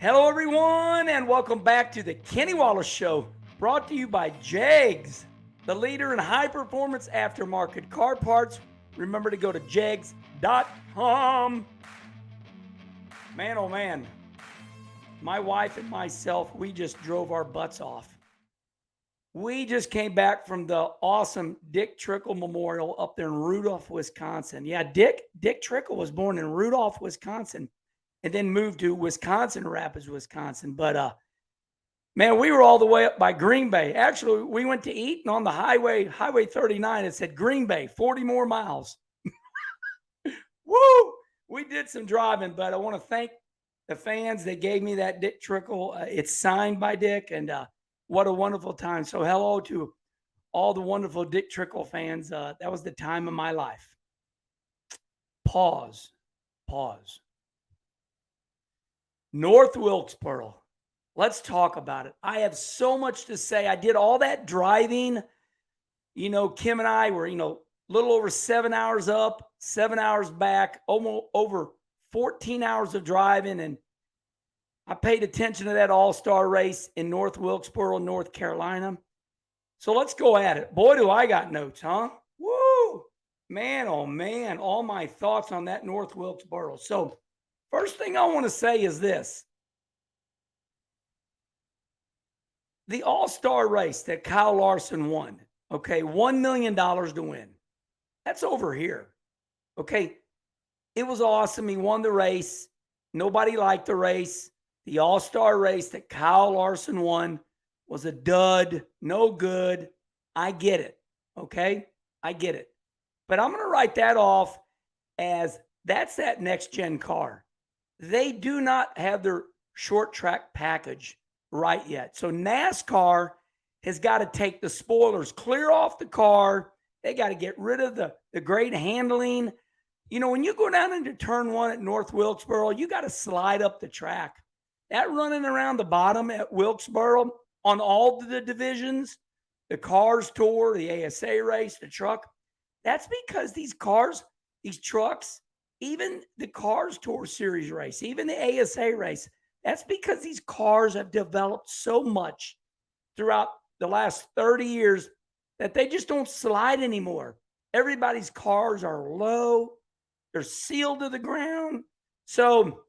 Hello, everyone, and welcome back to the Kenny Wallace Show, brought to you by JEGS, the leader in high-performance aftermarket car parts. Remember to go to jegs.com. Man, oh man, my wife and myself, we just drove our butts off. We just came back from the awesome Dick Trickle Memorial up there in Rudolph, Wisconsin. Yeah, Dick Trickle was born in Rudolph, Wisconsin, and then moved to Wisconsin Rapids, Wisconsin. But man, we were all the way up by Green Bay. Actually, we went to eat, and on the Highway 39, it said Green Bay, 40 more miles. Woo! We did some driving, but I want to thank the fans that gave me that Dick Trickle. It's signed by Dick, and what a wonderful time. So hello to all the wonderful Dick Trickle fans. That was the time of my life. Pause. North Wilkesboro. Let's talk about it. I have so much to say. I did all that driving. You know, Kim and I were, a little over 7 hours up, 7 hours back, almost over 14 hours of driving. And I paid attention to that AllStar race in North Wilkesboro, North Carolina. So let's go at it. Boy, do I got notes, huh? Woo! Man, oh man, all my thoughts on that North Wilkesboro. So first thing I want to say is this. The AllStar race that Kyle Larson won, okay, $1 million to win. That's over here, okay? It was awesome. He won the race. Nobody liked the race. The AllStar race that Kyle Larson won was a dud, no good. I get it, okay? I get it. But I'm going to write that off as that's that next-gen car. They do not have their short track package right yet. So NASCAR has got to take the spoilers clear off the car. They got to get rid of the great handling. You know, when you go down into turn one at North Wilkesboro, you got to slide up the track. That running around the bottom at Wilkesboro on all the divisions, the Cars Tour, the ASA race, the truck, that's because these cars, these trucks, even the Cars Tour Series race, even the ASA race, that's because these cars have developed so much throughout the last 30 years that they just don't slide anymore. Everybody's cars are low. They're sealed to the ground. So,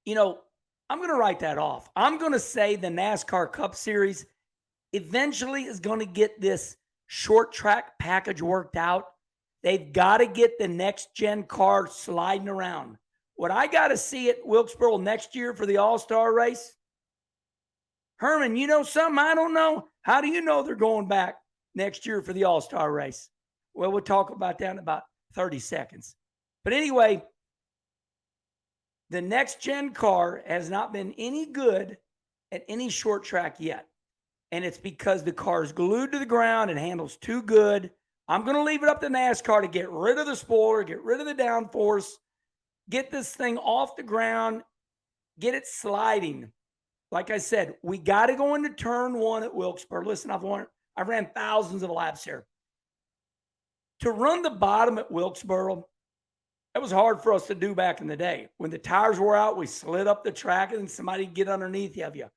I'm going to write that off. I'm going to say the NASCAR Cup Series eventually is going to get this short track package worked out. They've got to get the next gen car sliding around. What I got to see at Wilkesboro next year for the AllStar race, Herman, you know something I don't know? How do you know they're going back next year for the AllStar race? Well, we'll talk about that in about 30 seconds. But anyway, the next gen car has not been any good at any short track yet. And it's because the car is glued to the ground and handles too good. I'm going to leave it up to NASCAR to get rid of the spoiler, get rid of the downforce, get this thing off the ground, get it sliding. Like I said, we got to go into turn one at Wilkesboro. Listen, I ran thousands of laps here. To run the bottom at Wilkesboro, that was hard for us to do back in the day. When the tires wore out, we slid up the track and then somebody would get underneath of you.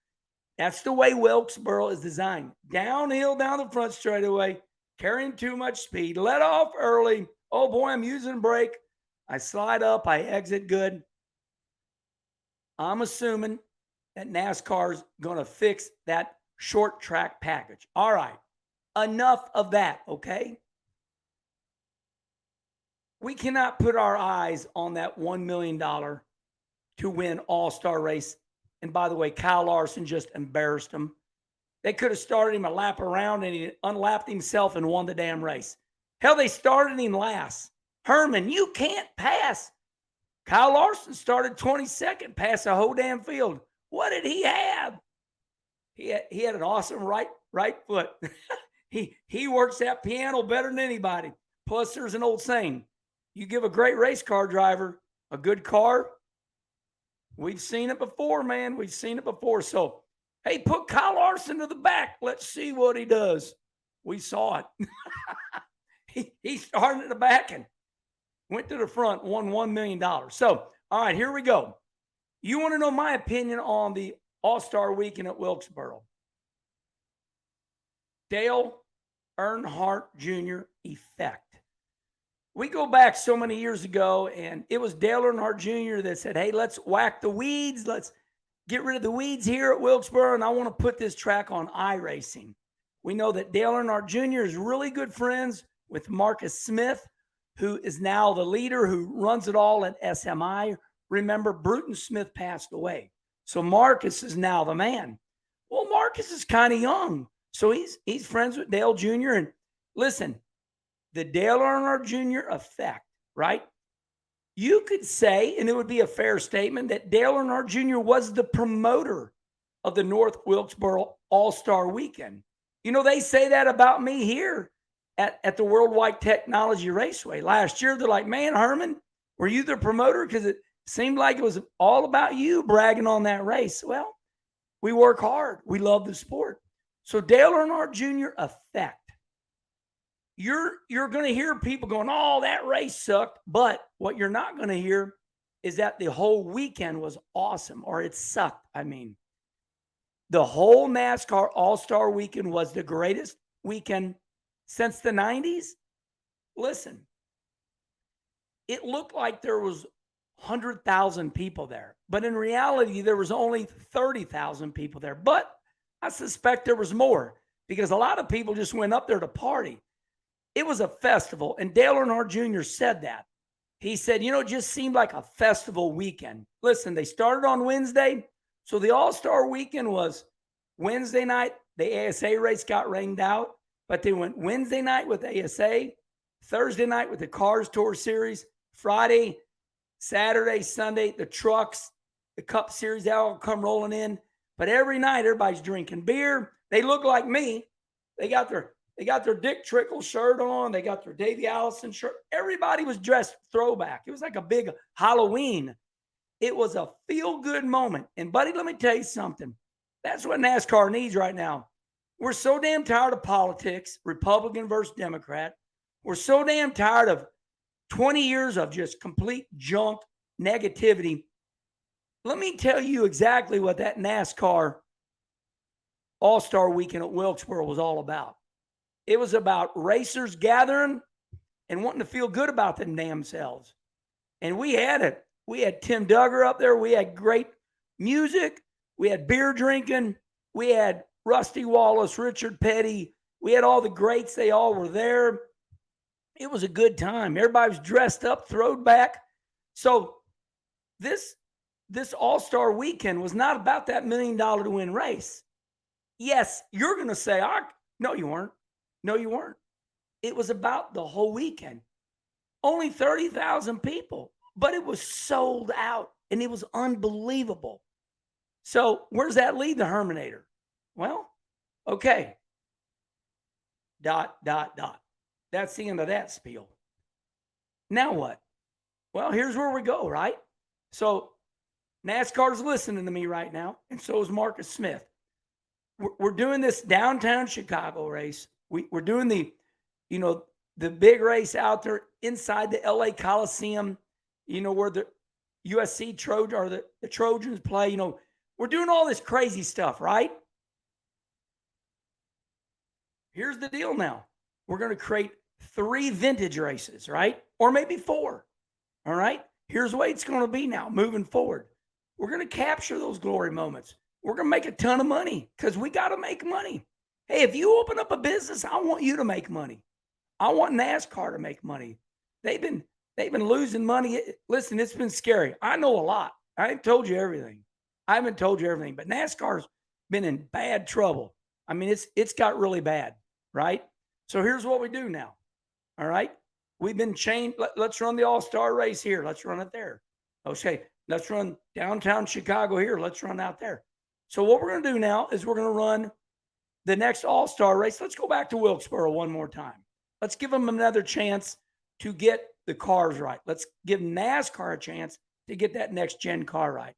That's the way Wilkesboro is designed. Downhill down the front straightaway, carrying too much speed, let off early. Oh boy, I'm using brake. I slide up, I exit good. I'm assuming that NASCAR's going to fix that short track package. All right, enough of that, okay? We cannot put our eyes on that $1 million to win AllStar race. And by the way, Kyle Larson just embarrassed him. They could have started him a lap around and he unlapped himself and won the damn race. Hell, they started him last. Herman, you can't pass. Kyle Larson started 22nd, past the whole damn field. What did he have? He had an awesome right foot. he works that piano better than anybody. Plus, there's an old saying. You give a great race car driver a good car. We've seen it before, man. We've seen it before. So, hey, put Kyle Larson to the back. Let's see what he does. We saw it. he started at the back and went to the front, won $1 million. So, all right, here we go. You want to know my opinion on the All-Star Weekend at Wilkesboro? Dale Earnhardt Jr. effect. We go back so many years ago, and it was Dale Earnhardt Jr. that said, hey, let's whack the weeds. Let's get rid of the weeds here at Wilkesboro, and I want to put this track on iRacing. We know that Dale Earnhardt Jr. is really good friends with Marcus Smith, who is now the leader who runs it all at SMI. Remember, Bruton Smith passed away. So Marcus is now the man. Well, Marcus is kind of young. So he's friends with Dale Jr. And listen, the Dale Earnhardt Jr. effect, right? You could say, and it would be a fair statement, that Dale Earnhardt Jr. was the promoter of the North Wilkesboro All-Star Weekend. You know, they say that about me here at the Worldwide Technology Raceway. Last year, they're like, man, Herman, were you the promoter? Because it seemed like it was all about you bragging on that race. Well, we work hard. We love the sport. So Dale Earnhardt Jr. effect. You're going to hear people going, oh, that race sucked. But what you're not going to hear is that the whole weekend was awesome, or it sucked. I mean, the whole NASCAR All-Star Weekend was the greatest weekend since the 90s. Listen, it looked like there was 100,000 people there, but in reality, there was only 30,000 people there. But I suspect there was more because a lot of people just went up there to party. It was a festival, and Dale Earnhardt Jr. said that. He said, you know, it just seemed like a festival weekend. Listen, they started on Wednesday, so the All-Star Weekend was Wednesday night. The ASA race got rained out, but they went Wednesday night with ASA, Thursday night with the Cars Tour Series, Friday, Saturday, Sunday, the trucks, the Cup Series, they all come rolling in. But every night, everybody's drinking beer. They look like me. They got their Dick Trickle shirt on. They got their Davey Allison shirt. Everybody was dressed throwback. It was like a big Halloween. It was a feel-good moment. And, buddy, let me tell you something. That's what NASCAR needs right now. We're so damn tired of politics, Republican versus Democrat. We're so damn tired of 20 years of just complete junk negativity. Let me tell you exactly what that NASCAR All-Star Weekend at Wilkesboro was all about. It was about racers gathering and wanting to feel good about them damn selves. And we had it. We had Tim Duggar up there. We had great music. We had beer drinking. We had Rusty Wallace, Richard Petty. We had all the greats. They all were there. It was a good time. Everybody was dressed up, throwed back. So this All-Star Weekend was not about that $1 million to win race. Yes, you're going to say, no, you weren't. No, you weren't. It was about the whole weekend. Only 30,000 people, but it was sold out, and it was unbelievable. So where does that lead the Herminator? Well, okay. ... That's the end of that spiel. Now what? Well, here's where we go, right? So NASCAR's listening to me right now, and so is Marcus Smith. We're doing this downtown Chicago race. We're doing the big race out there inside the LA Coliseum, where the USC Trojan or the Trojans play. We're doing all this crazy stuff, right? Here's the deal now. We're going to create 3 vintage races, right? Or maybe 4. All right? Here's the way it's going to be now moving forward. We're going to capture those glory moments. We're going to make a ton of money because we got to make money. Hey, if you open up a business, I want you to make money. I want NASCAR to make money. They've been losing money. Listen, it's been scary. I know a lot. I ain't told you everything. I haven't told you everything, but NASCAR's been in bad trouble. I mean, it's got really bad, right? So here's what we do now. All right? We've been chained. Let's run the All-Star Race here. Let's run it there. Okay, let's run downtown Chicago here. Let's run out there. So what we're going to do now is we're going to run the next All-Star Race. Let's go back to Wilkesboro one more time. Let's give them another chance to get the cars right. Let's give NASCAR a chance to get that next-gen car right.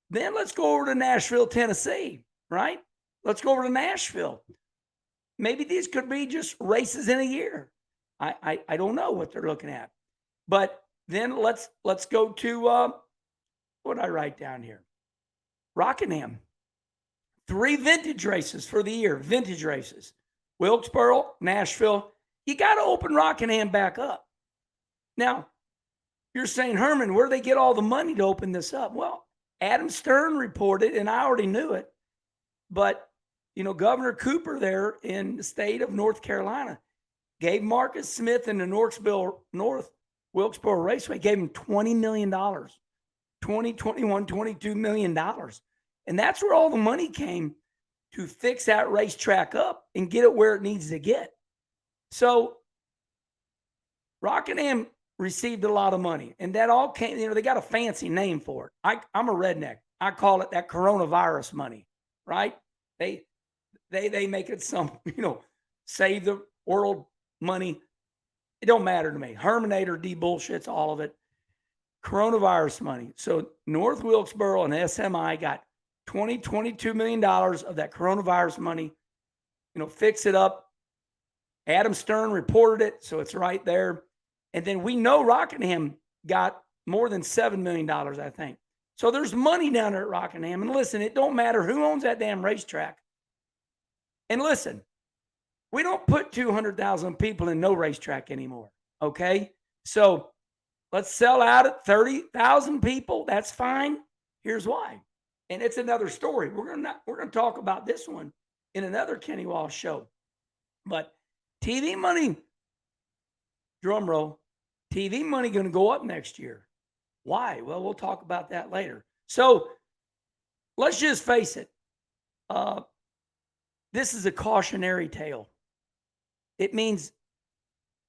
Then let's go over to Nashville, Tennessee, right? Let's go over to Nashville. Maybe these could be just races in a year. I don't know what they're looking at. But then let's go to what I write down here? Rockingham. 3 vintage races for the year, vintage races. Wilkesboro, Nashville. You got to open Rockingham back up. Now, you're saying, Herman, where do they get all the money to open this up? Well, Adam Stern reported, and I already knew it, but, Governor Cooper there in the state of North Carolina gave Marcus Smith and the North Wilkesboro Raceway, gave him $20 million, 22 million dollars. And that's where all the money came to fix that racetrack up and get it where it needs to get. So Rockingham received a lot of money, and that all came, they got a fancy name for it. I'm a redneck. I call it that coronavirus money, right? They make it some, save the world money. It don't matter to me. Herminator de-bullshits all of it. Coronavirus money. So North Wilkesboro and SMI got $22 million of that coronavirus money, fix it up. Adam Stern reported it, so it's right there. And then we know Rockingham got more than $7 million, I think. So there's money down there at Rockingham. And listen, it don't matter who owns that damn racetrack. And listen, we don't put 200,000 people in no racetrack anymore, okay? So let's sell out at 30,000 people. That's fine. Here's why. And it's another story. We're gonna talk about this one in another Kenny Walsh show. But TV money, drum roll, TV money going to go up next year. Why? Well, we'll talk about that later. So let's just face it. This is a cautionary tale. It means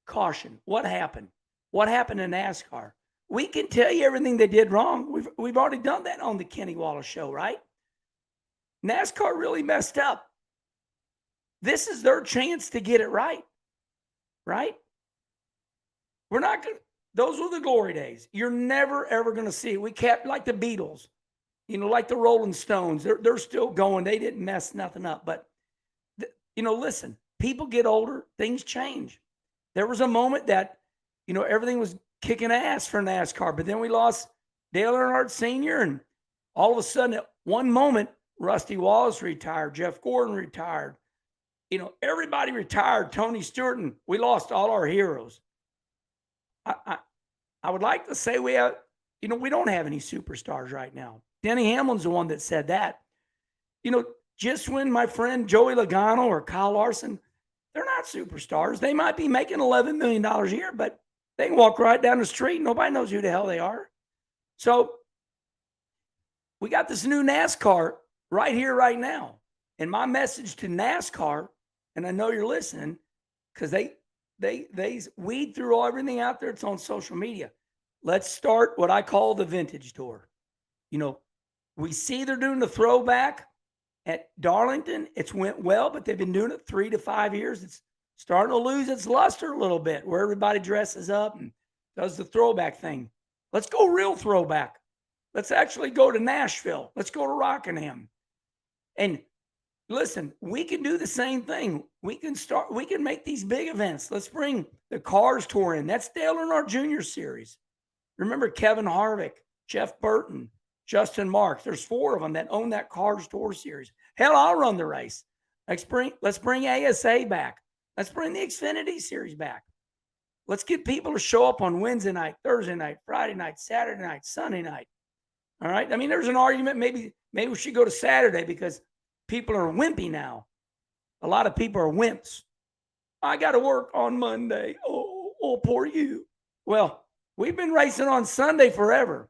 caution. What happened? What happened in NASCAR? We can tell you everything they did wrong. We've already done that on the Kenny Wallace show, right? NASCAR really messed up. This is their chance to get it right. Right? We're not going to, those were the glory days. You're never, ever going to see it. We kept like the Beatles, like the Rolling Stones. They're still going. They didn't mess nothing up. But, listen, people get older. Things change. There was a moment that, everything was kicking ass for NASCAR. But then we lost Dale Earnhardt Sr. And all of a sudden, at one moment, Rusty Wallace retired. Jeff Gordon retired. Everybody retired. Tony Stewart, and we lost all our heroes. I would like to say we have, we don't have any superstars right now. Denny Hamlin's the one that said that. Just when my friend Joey Logano or Kyle Larson, they're not superstars. They might be making $11 million a year, but they can walk right down the street. Nobody knows who the hell they are. So we got this new NASCAR right here, right now. And my message to NASCAR, and I know you're listening, because they weed through everything out there. It's on social media. Let's start what I call the vintage tour. We see they're doing the throwback at Darlington. It's went well, but they've been doing it 3 to 5 years. It's starting to lose its luster a little bit, where everybody dresses up and does the throwback thing. Let's go real throwback. Let's actually go to Nashville. Let's go to Rockingham. And listen, we can do the same thing. We can make these big events. Let's bring the Cars Tour in. That's Dale Earnhardt Jr. Series. Remember Kevin Harvick, Jeff Burton, Justin Marks. There's 4 of them that own that Cars Tour Series. Hell, I'll run the race. Let's bring ASA back. Let's bring the Xfinity Series back. Let's get people to show up on Wednesday night, Thursday night, Friday night, Saturday night, Sunday night. All right? I mean, there's an argument. Maybe we should go to Saturday because people are wimpy now. A lot of people are wimps. I got to work on Monday. Oh, poor you. Well, we've been racing on Sunday forever.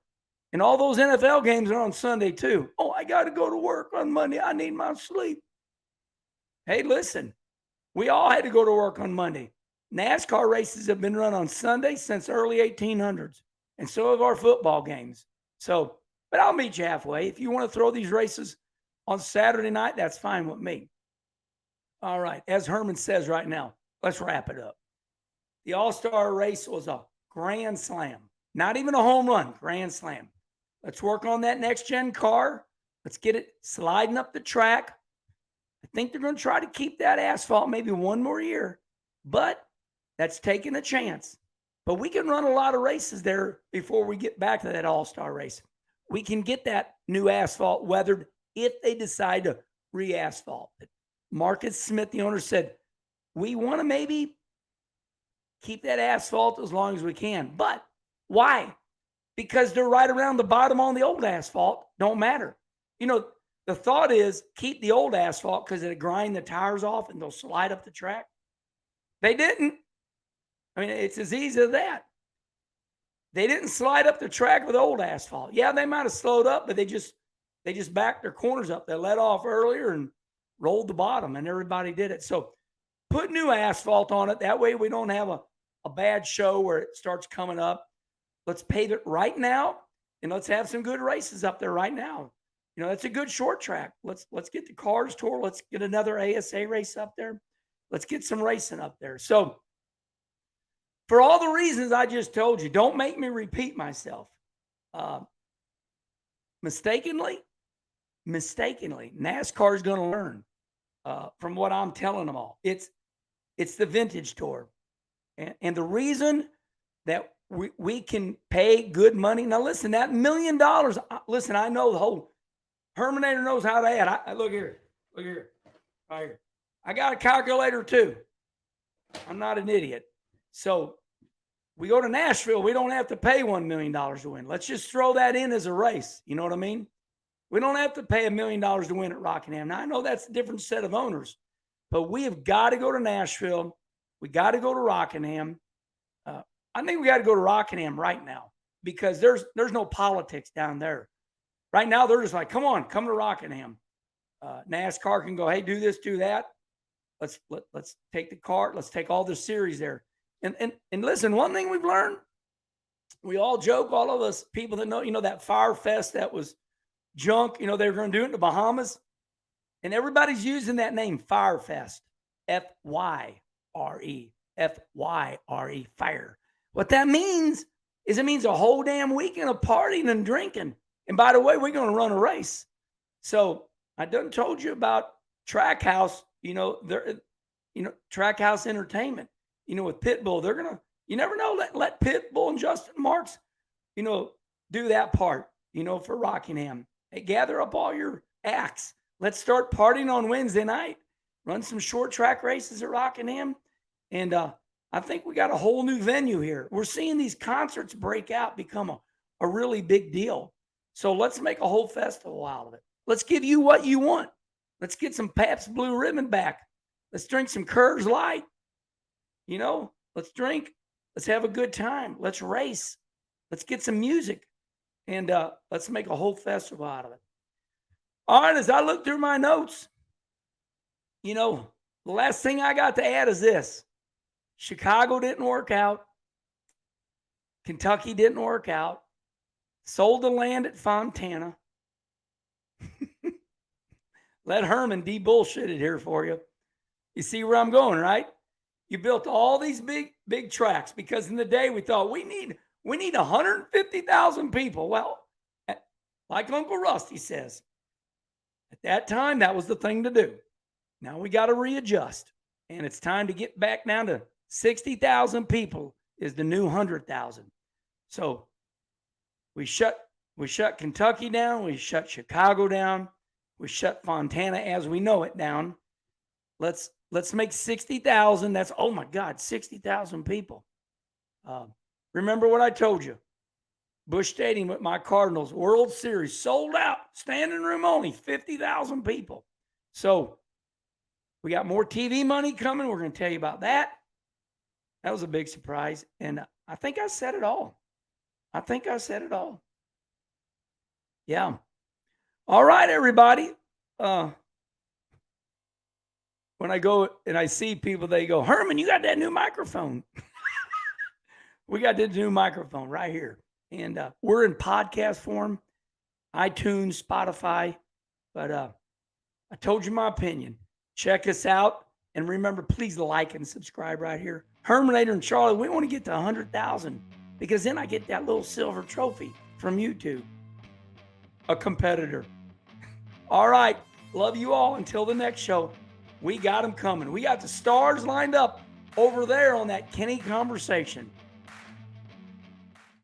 And all those NFL games are on Sunday too. Oh, I got to go to work on Monday. I need my sleep. Hey, listen, we all had to go to work on Monday. NASCAR races have been run on Sunday since early 1800s. And so have our football games. So, but I'll meet you halfway. If you want to throw these races on Saturday night, that's fine with me. All right. As Herman says right now, let's wrap it up. The AllStar Race was a grand slam. Not even a home run, grand slam. Let's work on that next-gen car. Let's get it sliding up the track. I think they're going to try to keep that asphalt maybe one more year. But that's taking a chance. But we can run a lot of races there before we get back to that AllStar Race. we can get that new asphalt weathered if they decide to re-asphalt it. Marcus Smith, the owner, said, we want to maybe keep that asphalt as long as we can. But why? Because they're right around the bottom on the old asphalt. Don't matter. The thought is keep the old asphalt because it'll grind the tires off and they'll slide up the track. They didn't. I mean, it's as easy as that. They didn't slide up the track with old asphalt. Yeah, they might have slowed up, but they just backed their corners up. They let off earlier and rolled the bottom, and everybody did it. So put new asphalt on it. That way we don't have a bad show where it starts coming up. Let's pave it right now, and let's have some good races up there right now. That's a good short track. Let's get the Cars Tour. Let's get another ASA race up there. Let's get some racing up there. So for all the reasons I just told you, don't make me repeat myself. Mistakenly, NASCAR is going to learn from what I'm telling them all. It's the vintage tour. And the reason that we can pay good money. Now, listen, that $1 million, listen, I know the whole Herminator knows how to add. Look here, right here. I got a calculator too. I'm not an idiot. So we go to Nashville. We don't have to pay $1 million to win. Let's just throw that in as a race. You know what I mean? We don't have to pay $1 million to win at Rockingham. Now, I know that's a different set of owners, but we have got to go to Nashville. We got to go to Rockingham. I think we got to go to Rockingham right now because there's no politics down there. Right now, they're just like, come to Rockingham. NASCAR can go, hey, do this, do that. Let's take the cart. Let's take all the series there. And listen, one thing we've learned, we all joke, all of us people that know, that Fire Fest that was junk, they were going to do it in the Bahamas. And everybody's using that name, Fire Fest, F-Y-R-E, F-Y-R-E, fire. What that means is it means a whole damn weekend of partying and drinking. And by the way, we're going to run a race. So I done told you about Trackhouse, Trackhouse Entertainment, with Pitbull. They're going to, you never know, let Pitbull and Justin Marks, do that part, for Rockingham. Hey, gather up all your acts. Let's start partying on Wednesday night. Run some short track races at Rockingham. And I think we got a whole new venue here. We're seeing these concerts break out, become a really big deal. So let's make a whole festival out of it. Let's give you what you want. Let's get some Pabst Blue Ribbon back. Let's drink some Coors Light. Let's drink. Let's have a good time. Let's race. Let's get some music. And let's make a whole festival out of it. All right, as I look through my notes, the last thing I got to add is this. Chicago didn't work out. Kentucky didn't work out. Sold the land at Fontana. Let Herman de-bullshit it here for you. You see where I'm going, right? You built all these big tracks because in the day we thought we need 150,000 people. Well, like Uncle Rusty says, at that time, that was the thing to do. Now we got to readjust. And it's time to get back down to 60,000 people is the new 100,000. So we shut Kentucky down. We shut Chicago down. We shut Fontana as we know it down. Let's make 60,000. That's, oh my God, 60,000 people. Remember what I told you. Busch Stadium with my Cardinals, World Series, sold out, standing room only, 50,000 people. So we got more TV money coming. We're going to tell you about that. That was a big surprise. And I think I said it all. Yeah. All right, everybody. When I go and I see people, they go, Herman, you got that new microphone. We got this new microphone right here. And we're in podcast form, iTunes, Spotify. But I told you my opinion. Check us out. And remember, please like and subscribe right here. Herminator and Charlie, we want to get to 100,000 because then I get that little silver trophy from YouTube. A competitor. All right. Love you all. Until the next show, we got them coming. We got the stars lined up over there on that Kenny Conversation.